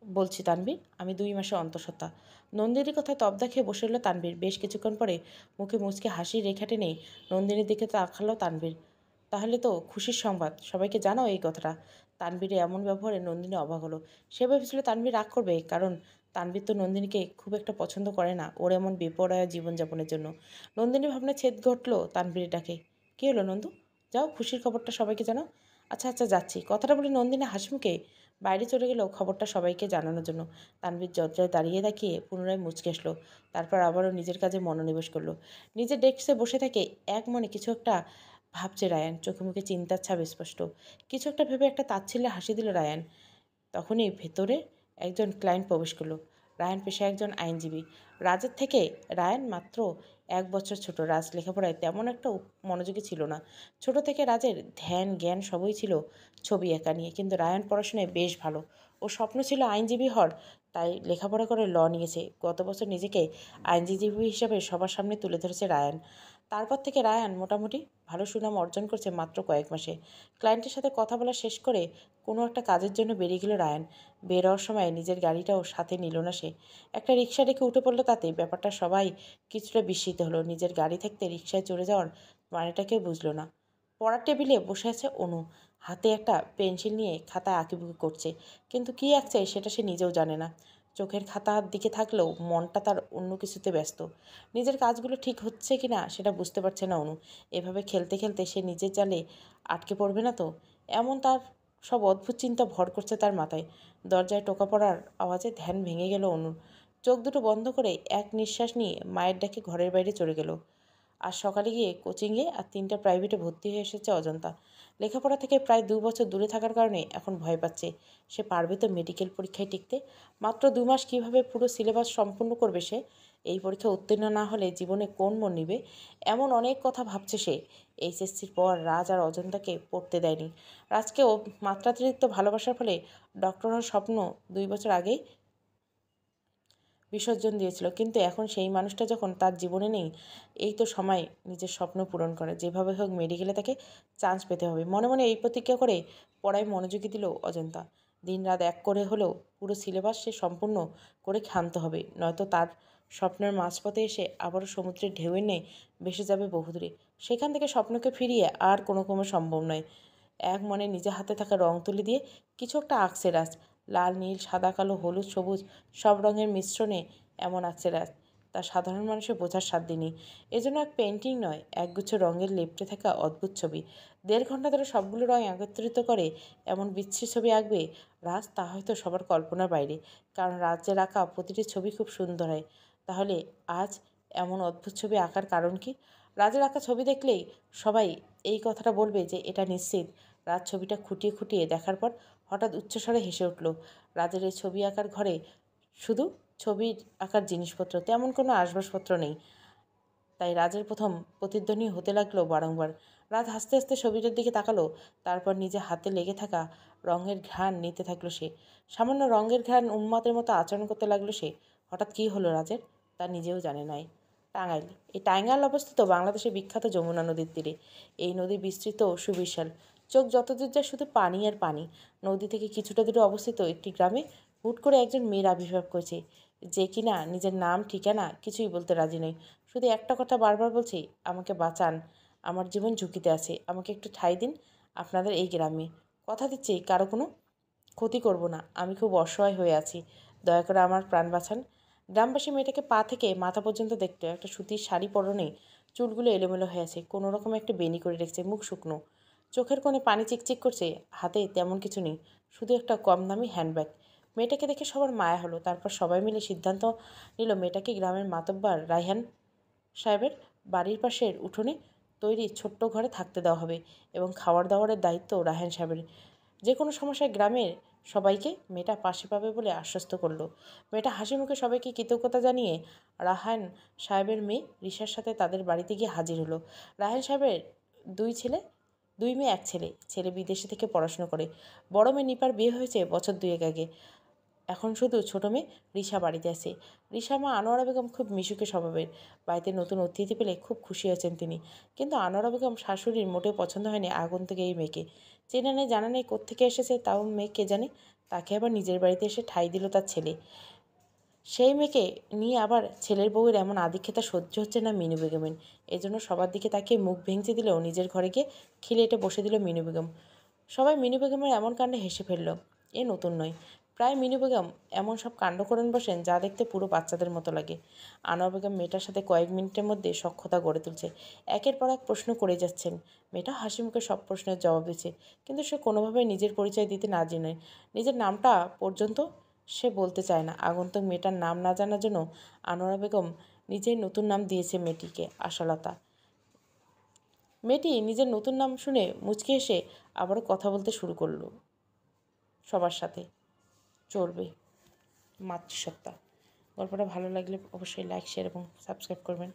বলছি তানভীর, আমি 2 মাসে অন্তঃসত্ত্বা। নন্দিনীর কথায় তবদা খেয়ে বসে রইল তানভীর। বেশ কিছুক্ষণ পরে মুখে মুচকে হাসির রেখা টেনে নন্দিনীর দিকে তাকালো তানভীর। তাহলে তো খুশির সংবাদ, সবাইকে জানাও এই কথাটা। তানভীরের এমন ব্যবহারে নন্দিনী অবাক হলো। সে ভেবেছিল তানভীর রাগ করবে, কারণ তানভীর তো নন্দিনীকে খুব একটা পছন্দ করে না ওর এমন বেপরোয়া জীবনযাপনের জন্য। নন্দিনী ভাবনা ছেদ ঘটলো তানভীরের ডাকে। কী হলো নন্দু? যাও খুশির খবরটা সবাইকে জানাও। আচ্ছা আচ্ছা যাচ্ছি। কথাটা বলে নন্দিনী হাসিমুখে বাইরে চলে গেল খবরটা সবাইকে জানানোর জন্য। তানভীর দরজায় দাঁড়িয়ে দেখিয়ে পুনরায় মুচকে আসলো। তারপর আবারও নিজের কাজে মনোনিবেশ করলো। নিজের ডেস্কে বসে থেকে এক মনে কিছু একটা ভাবছে রায়ান। চোখে মুখে চিন্তার ছাপ স্পষ্ট। কিছু একটা ভেবে একটা তাচ্ছিল্যে হাসি দিল রায়ান। তখনই ভেতরে একজন ক্লায়েন্ট প্রবেশ করলো। রায়ান পেশায় একজন আইনজীবী। রাজের থেকে রায়ান মাত্র 1 বছর ছোট। রাজ লেখাপড়ায় তেমন একটা মনোযোগী ছিল না। ছোট থেকে রাজের ধ্যান জ্ঞান সবই ছিল ছবি আঁকা নিয়ে। কিন্তু রায়ান পড়াশোনায় বেশ ভালো। ওর স্বপ্ন ছিল আইনজীবী হওয়ার, তাই লেখাপড়া করে নিয়েছে। গত বছর নিজেকে আইনজীবী হিসেবে সবার সামনে তুলে ধরেছে রায়ান। তারপর থেকে রায়ান মোটামুটি ভালো সুনাম অর্জন করছে মাত্র কয়েক মাসে। ক্লায়েন্টের সাথে কথা বলা শেষ করে কোনো একটা কাজের জন্য বেরিয়ে গেল রায়ান। বের হওয়ার সময় নিজের গাড়িটাও সাথে নিল না সে। একটা রিক্সা রেখে উঠে পড়লো তাতে। ব্যাপারটা সবাই কিছুটা বিস্মিত হলো। নিজের গাড়ি থাকতে রিক্সায় চড়ে যাওয়ার মানেটা কেউ বুঝলো না। পড়ার টেবিলে বসে আছে অনু। হাতে একটা পেন্সিল নিয়ে খাতায় আঁকিবুকি করছে। কিন্তু কী আঁকছে সেটা সে নিজেও জানে না। চোখের খাতার দিকে থাকলেও মনটা তার অন্য কিছুতে ব্যস্ত। নিজের কাজগুলো ঠিক হচ্ছে কি না সেটা বুঝতে পারছে না অনু। এভাবে খেলতে খেলতে সে নিজের জালে আটকে পড়বে না তো? এমন তার সব অদ্ভুত চিন্তা ভর করছে তার মাথায়। দরজায় টোকা পড়ার আওয়াজে ধ্যান ভেঙে গেল অনুর। চোখ দুটো বন্ধ করে এক নিঃশ্বাস নিয়ে মায়ের ডাকে ঘরের বাইরে চলে গেল। আজ সকালে গিয়ে কোচিংয়ে আর 3টা প্রাইভেটে ভর্তি হয়ে এসেছে অজন্তা। লেখাপড়া থেকে প্রায় 2 বছর দূরে থাকার কারণে এখন ভয় পাচ্ছে। সে পারবে তো মেডিকেল পরীক্ষায় টিকতে? মাত্র 2 মাস কীভাবে পুরো সিলেবাস সম্পূর্ণ করবে সে? এই পরীক্ষা উত্তীর্ণ না হলে জীবনে কোন মন নিবে? এমন অনেক কথা ভাবছে সে। এইচএসসির পর রাজ আর অজন্তাকে পড়তে দেয়নি। রাজকে মাত্রাতিরিক্ত ভালোবাসার ফলে ডক্টর হওয়ার স্বপ্ন 2 বছর আগেই বিসর্জন দিয়েছিল। কিন্তু এখন সেই মানুষটা যখন তার জীবনে নেই, এই তো সময় নিজের স্বপ্ন পূরণ করা। যেভাবে হোক মেডিকেলে তাকে চান্স পেতে হবে। মনে মনে এই প্রতিজ্ঞা করে পড়ায় মনোযোগী দিল অজন্তা। দিনরাত এক করে হলেও পুরো সিলেবাস সে সম্পূর্ণ করে ক্ষান্ত হবে। নয়তো তার স্বপ্নের মাঝপথে এসে আবারও সমুদ্রের ঢেউয়ে নিয়ে ভেসে যাবে বহুদূরে। সেখান থেকে স্বপ্নকে ফিরিয়ে আর কোনো ক্রমে সম্ভব নয়। এক মনে নিজের হাতে থাকা রং তুলি দিয়ে কিছু একটা আঁকছে রাজ। লাল নীল সাদা কালো হলুদ সবুজ সব রঙের মিশ্রণে এমন আঁকছে রাজ, তা সাধারণ মানুষের বোঝার সাধ্য নেই। এজন্য এক পেন্টিং নয়, একগুচ্ছ রঙের লেপ্টে থাকা অদ্ভুত ছবি। 1.5 ঘন্টা ধরে সবগুলো রং একত্রিত করে এমন বিচ্ছিরি ছবি আঁকবে রাজ, তা হয়তো সবার কল্পনার বাইরে। কারণ রাজ্যের আঁকা প্রতিটি ছবি খুব সুন্দর হয়। তাহলে আজ এমন অদ্ভুত ছবি আঁকার কারণ কি? রাজের আঁকা ছবি দেখলেই সবাই এই কথাটা বলবে যে এটা নিশ্চিত। রাজ ছবিটা খুঁটিয়ে খুঁটিয়ে দেখার পর হঠাৎ উচ্চস্বরে হেসে উঠল। রাজের এই ছবি আঁকার ঘরে শুধু ছবির আঁকার জিনিসপত্র, তেমন কোনো আসবাবপত্র নেই। তাই রাজের প্রথম প্রতিধ্বনি হতে লাগলো বারংবার। রাজ হাসতে হাসতে ছবিটার দিকে তাকালো। তারপর নিজে হাতে লেগে থাকা রঙের ঘ্রাণ নিতে থাকলো সে। সামান্য রঙের ঘ্রাণ উন্মাদের মতো আচরণ করতে লাগলো সে। হঠাৎ কী হলো রাজের তা নিজেও জানে নাই। টাঙ্গাইল। এই টাঙ্গাইল অবস্থিত বাংলাদেশের বিখ্যাত যমুনা নদীর তীরে। এই নদী বিস্তৃত ও সুবিশাল। চোখ যতদূর যায় শুধু পানি আর পানি। নদী থেকে কিছুটা দূরে অবস্থিত একটি গ্রামে হুট করে একজন মেয়ের আবির্ভাব করেছে, যে কিনা নিজের নাম ঠিকানা কিছুই বলতে রাজি নয়। শুধু একটা কথা বারবার বলছি, আমাকে বাঁচান, আমার জীবন ঝুঁকিতে আছে, আমাকে একটু ঠাঁই দিন আপনাদের এই গ্রামে। কথা দিচ্ছি কারো কোনো ক্ষতি করব না, আমি খুব অসহায় হয়ে আছি, দয়া করে আমার প্রাণ বাঁচান। গ্রামবাসী মেয়েটাকে পা থেকে মাথা পর্যন্ত দেখতে। একটা সুতির শাড়ি পরনে, চুলগুলো এলোমেলো হয়ে আছে, কোনো রকম একটা বেনি করে রেখেছে, মুখ শুকনো, চোখের কোণে পানি চিকচিক করছে। হাতে তেমন কিছু নেই, শুধু একটা কম দামি হ্যান্ডব্যাগ। মেয়েটাকে দেখে সবার মায়া হলো। তারপর সবাই মিলে সিদ্ধান্ত নিল মেয়েটাকে গ্রামের মাতব্বর রায়হান সাহেবের বাড়ির পাশের উঠোনে তৈরি ছোট্ট ঘরে থাকতে দেওয়া হবে এবং খাবার দাবারের দায়িত্ব রায়হান সাহেবের। যে কোনো সমস্যায় গ্রামের সবাইকে মেয়েটা পাশে পাবে বলে আশ্বস্ত করলো। মেয়েটা হাসি মুখে সবাইকে কৃতজ্ঞতা জানিয়ে রায়হান সাহেবের মেয়ে রিসার সাথে তাদের বাড়িতে গিয়ে হাজির হলো। রায়হান সাহেবের 2 ছেলে, 2 মেয়ে 1 ছেলে। ছেলে বিদেশে থেকে পড়াশোনা করে। বড় মেয়ে নিপার বিয়ে হয়েছে বছর 2 আগে। এখন শুধু ছোটো মেয়ে রিশা বাড়িতে আছে। রিশা মা আনোয়ারা বেগম খুব মিশুকে স্বভাবের। বাড়িতে নতুন অতিথি পেলে খুব খুশি হয়েছেন তিনি। কিন্তু আনোয়ারা বেগম শাশুড়ির মোটেও পছন্দ হয়নি আগন্তুক এই মেয়েকে। চেনা নেই জানা নেই কোত্থেকে এসেছে তাও মেয়ে কে জানে। তাকে আবার নিজের বাড়িতে এসে ঠাঁই দিল তার ছেলে। সেই মেয়েকে নিয়ে আবার ছেলের বউয়ের এমন আধিক্যতা সহ্য হচ্ছে না মিনু বেগমের। এজন্য সবার দিকে তাকিয়ে মুখ ভেঙচে দিলেও নিজের ঘরে গিয়ে খিলে এঁটে বসে দিল মিনু বেগম। সবাই মিনু বেগমের এমন কাণ্ডে হেসে ফেলল। এ নতুন নয়। প্রায় মিনু বেগম এমন সব কাণ্ড করেন বসেন যা দেখতে পুরো বাচ্চাদের মতো লাগে। আনোয়ার বেগম মেয়েটার সাথে কয়েক মিনিটের মধ্যে সখ্যতা গড়ে তুলছে। একের পর এক প্রশ্ন করে যাচ্ছেন। মেয়েটা হাসি মুখে সব প্রশ্নের জবাব দিচ্ছে, কিন্তু সে কোনোভাবেই নিজের পরিচয় দিতে না জেনে নিজের নামটা পর্যন্ত সে বলতে চায় না। আগন্তুক মেয়েটার নাম না জানার জন্য আনোয়ারা বেগম নিজের নতুন নাম দিয়েছে মেয়েটিকে, আশালতা। মেয়েটি নিজের নতুন নাম শুনে মুচকি এসে আবারও কথা বলতে শুরু করলো সবার সাথে। চলবে মাতৃসত্তা। গল্পটা ভালো লাগলে অবশ্যই লাইক, শেয়ার এবং সাবস্ক্রাইব করবেন।